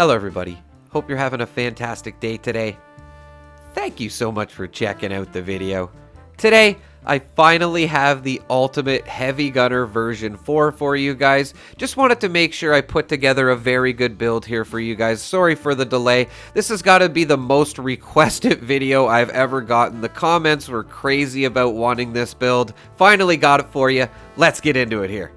Hello everybody, hope you're having a fantastic day today. Thank you so much for checking out the video. Today, I finally have the Ultimate Heavy Gunner version 4 for you guys. Just wanted to make sure I put together a very good build here for you guys. Sorry for the delay. This has got to be the most requested video I've ever gotten. The comments were crazy about wanting this build. Finally got it for you. Let's get into it here.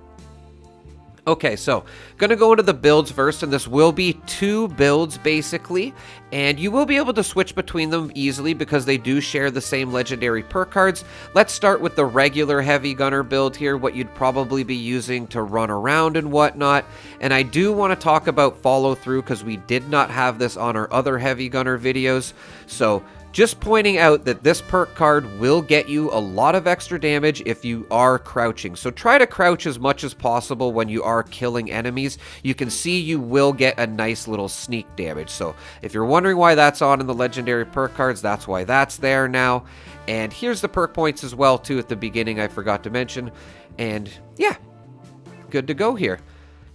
Okay, so gonna go into the builds first, and this will be 2 builds basically, and you will be able to switch between them easily because they do share the same legendary perk cards. Let's start with the regular heavy gunner build here, what you'd probably be using to run around and whatnot. And I do want to talk about follow through because we did not have this on our other heavy gunner videos. So just pointing out that this perk card will get you a lot of extra damage if you are crouching. So try to crouch as much as possible when you are killing enemies. You can see you will get a nice little sneak damage. So if you're wondering why that's on in the legendary perk cards, that's why that's there now. And here's the perk points as well too at the beginning I forgot to mention. And yeah, good to go here.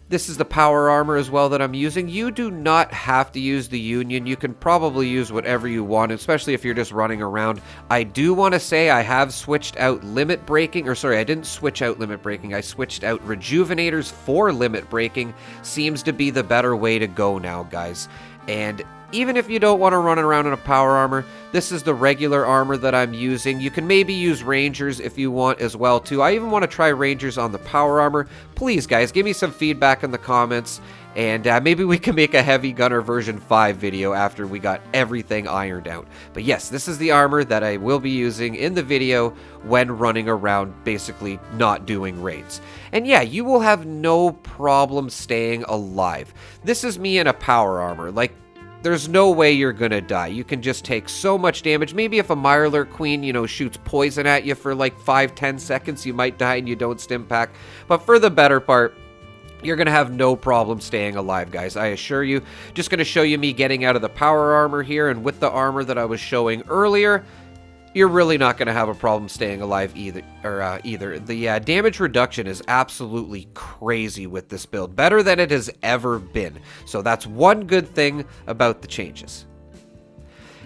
This is the power armor as well that I'm using. You do not have to use the Union. You can probably use whatever you want, especially if you're just running around. I do want to say I have switched out limit breaking, or sorry, I didn't switch out limit breaking. I switched out rejuvenators for limit breaking. Seems to be the better way to go now, guys. And even if you don't want to run around in a power armor, this is the regular armor that I'm using. You can maybe use Rangers if you want as well too. I even want to try Rangers on the power armor. Please guys, give me some feedback in the comments, and maybe we can make a Heavy Gunner version 5 video after we got everything ironed out. But yes, this is the armor that I will be using in the video when running around, basically not doing raids. And yeah, you will have no problem staying alive. This is me in a power armor. Like, there's no way you're gonna die. You can just take so much damage. Maybe if a Mirelurk Queen, you know, shoots poison at you for like 5-10 seconds, you might die and you don't stim pack. But for the better part, you're gonna have no problem staying alive, guys. I assure you. Just gonna show you me getting out of the power armor here, and with the armor that I was showing earlier, you're really not going to have a problem staying alive either. The damage reduction is absolutely crazy with this build. Better than it has ever been. So that's one good thing about the changes.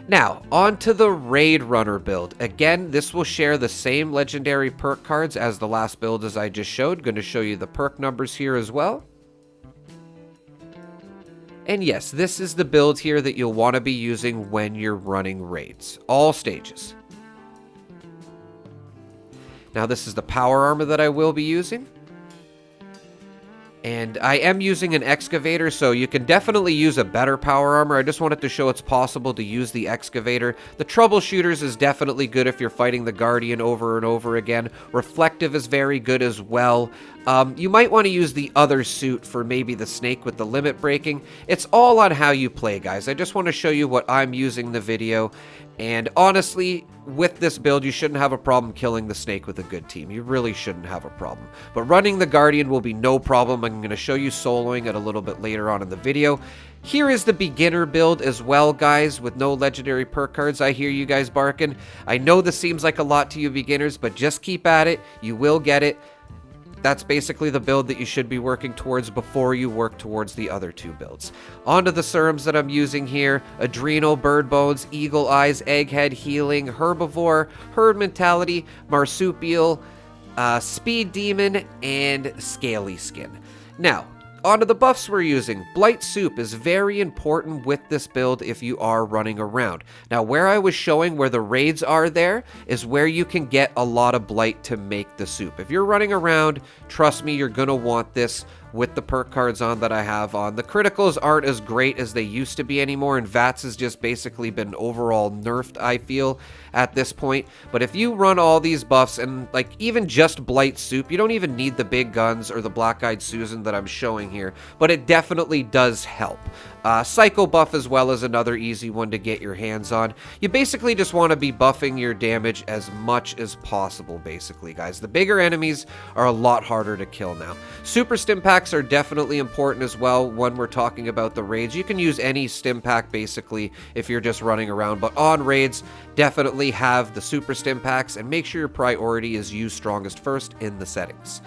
Now, on to the Raid Runner build. Again, this will share the same legendary perk cards as the last build as I just showed. Going to show you the perk numbers here as well. And yes, this is the build here that you'll want to be using when you're running raids. All stages. Now this is the power armor that I will be using. And I am using an excavator, so you can definitely use a better power armor. I just wanted to show it's possible to use the excavator. The troubleshooters is definitely good if you're fighting the Guardian over and over again. Reflective is very good as well. You might want to use the other suit for maybe the snake with the limit breaking. It's all on how you play, guys. I just want to show you what I'm using in the video. And honestly, with this build, you shouldn't have a problem killing the snake with a good team. You really shouldn't have a problem. But running the Guardian will be no problem. I'm going to show you soloing it a little bit later on in the video. Here is the beginner build as well, guys, with no legendary perk cards. I hear you guys barking. I know this seems like a lot to you beginners, but just keep at it. You will get it. That's basically the build that you should be working towards before you work towards the other 2 builds. Onto the serums that I'm using here: Adrenal, Bird Bones, Eagle Eyes, Egghead, Healing, Herbivore, Herd Mentality, Marsupial, Speed Demon, and Scaly Skin. Now, onto the buffs we're using. Blight Soup is very important with this build if you are running around. Now, where I was showing where the raids are there is where you can get a lot of Blight to make the soup. If you're running around, trust me, you're going to want this with the perk cards on that I have on. The criticals aren't as great as they used to be anymore, and VATS has just basically been overall nerfed, I feel, at this point. But if you run all these buffs, and like even just Blight Soup, you don't even need the big guns or the Black-Eyed Susan that I'm showing here, but it definitely does help. Psycho buff as well is another easy one to get your hands on. You basically just want to be buffing your damage as much as possible, basically, guys. The bigger enemies are a lot harder to kill now. Super stim packs are definitely important as well when we're talking about the raids. You can use any stim pack, basically, if you're just running around, but on raids, definitely have the super stim packs, and make sure your priority is use strongest first in the settings.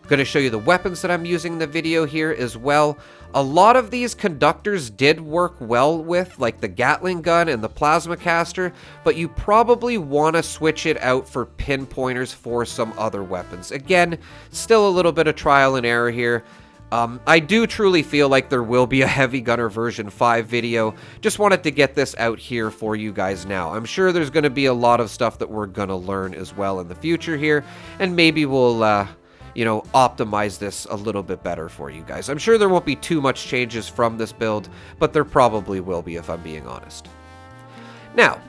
Going to show you the weapons that I'm using in the video here as well. A lot of these conductors did work well with, like the Gatling gun and the plasma caster, but you probably want to switch it out for pinpointers for some other weapons. Again, still a little bit of trial and error here. I do truly feel like there will be a Heavy Gunner version 5 video. Just wanted to get this out here for you guys now. I'm sure there's going to be a lot of stuff that we're going to learn as well in the future here, and maybe we'll optimize this a little bit better for you guys. I'm sure there won't be too much changes from this build, but there probably will be if I'm being honest. Now,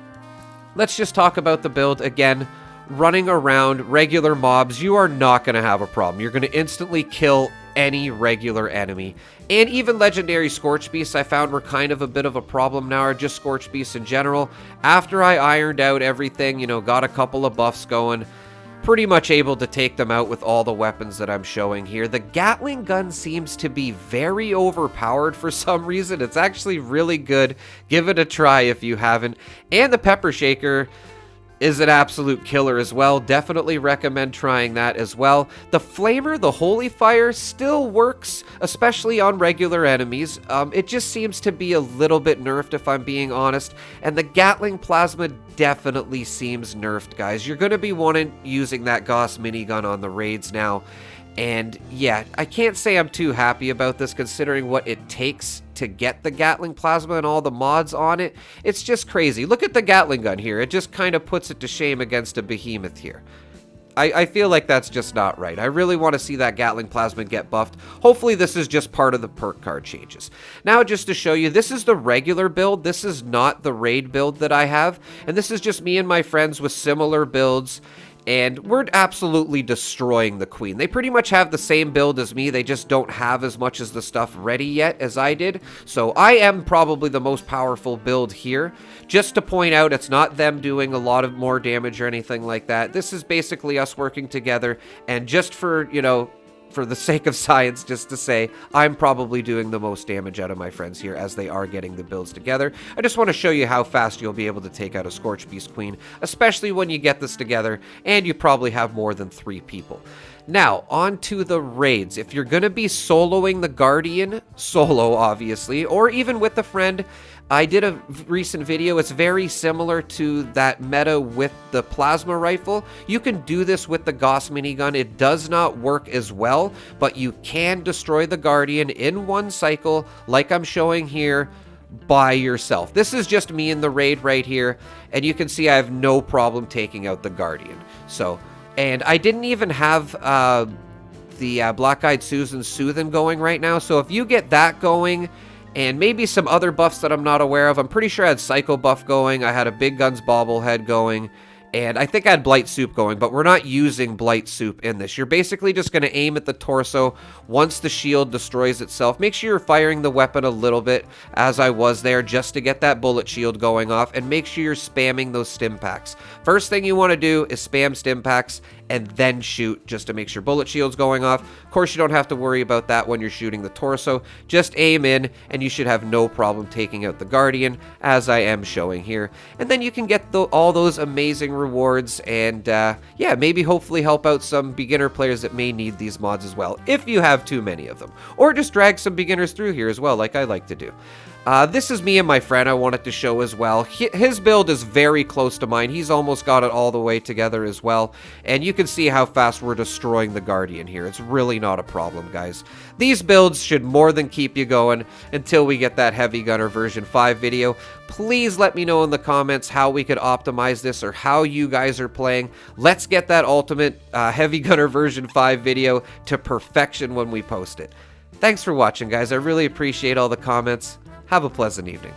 let's just talk about the build again. Running around regular mobs, you are not going to have a problem. You're going to instantly kill any regular enemy. And even legendary Scorch Beasts I found were kind of a bit of a problem now, or just Scorch Beasts in general. After I ironed out everything, got a couple of buffs going, pretty much able to take them out with all the weapons that I'm showing here. The Gatling gun seems to be very overpowered for some reason. It's actually really good. Give it a try if you haven't. And the Pepper Shaker is an absolute killer as well. Definitely recommend trying that as well. The Flamer, the Holy Fire, still works, especially on regular enemies. It just seems to be a little bit nerfed if I'm being honest. And the Gatling Plasma definitely seems nerfed, guys. You're going to be using that Gauss minigun on the raids now. And yeah, I can't say I'm too happy about this considering what it takes to get the Gatling Plasma and all the mods on it. It's just crazy. Look at the Gatling gun here. It just kind of puts it to shame against a behemoth here. I feel like that's just not right. I really want to see that Gatling Plasma get buffed. Hopefully this is just part of the perk card changes. Now just to show you, this is the regular build. This is not the raid build that I have. And this is just me and my friends with similar builds. And we're absolutely destroying the Queen. They pretty much have the same build as me. They just don't have as much as the stuff ready yet as I did. So I am probably the most powerful build here. Just to point out, it's not them doing a lot of more damage or anything like that. This is basically us working together. And just for, for the sake of science, just to say, I'm probably doing the most damage out of my friends here as they are getting the builds together. I just want to show you how fast you'll be able to take out a Scorch Beast Queen, especially when you get this together, and you probably have more than 3 people. Now, on to the raids. If you're going to be soloing the Guardian, solo obviously, or even with a friend, I did a recent video. It's very similar to that meta with the plasma rifle. You can do this with the Gauss minigun. It does not work as well, but you can destroy the Guardian in one cycle, like I'm showing here, by yourself. This is just me in the raid right here, and you can see I have no problem taking out the Guardian. And I didn't even have the Black-Eyed Susan Soothin' going right now, so if you get that going, and maybe some other buffs that I'm not aware of. I'm pretty sure I had Psycho buff going. I had a Big Guns bobblehead going. And I think I had Blight Soup going, but we're not using Blight Soup in this. You're basically just going to aim at the torso once the shield destroys itself. Make sure you're firing the weapon a little bit, as I was there, just to get that bullet shield going off. And make sure you're spamming those stim packs. First thing you want to do is spam stim packs and then shoot, just to make sure bullet shield's going off. Of course, you don't have to worry about that when you're shooting the torso. Just aim in, and you should have no problem taking out the Guardian, as I am showing here. And then you can get all those amazing rewards, and yeah, maybe hopefully help out some beginner players that may need these mods as well, if you have too many of them. Or just drag some beginners through here as well, like I like to do. This is me and my friend I wanted to show as well. His build is very close to mine. He's almost got it all the way together as well. And you can see how fast we're destroying the Guardian here. It's really not a problem, guys. These builds should more than keep you going until we get that Heavy Gunner version 5 video. Please let me know in the comments how we could optimize this or how you guys are playing. Let's get that ultimate Heavy Gunner version 5 video to perfection when we post it. Thanks for watching, guys. I really appreciate all the comments. Have a pleasant evening.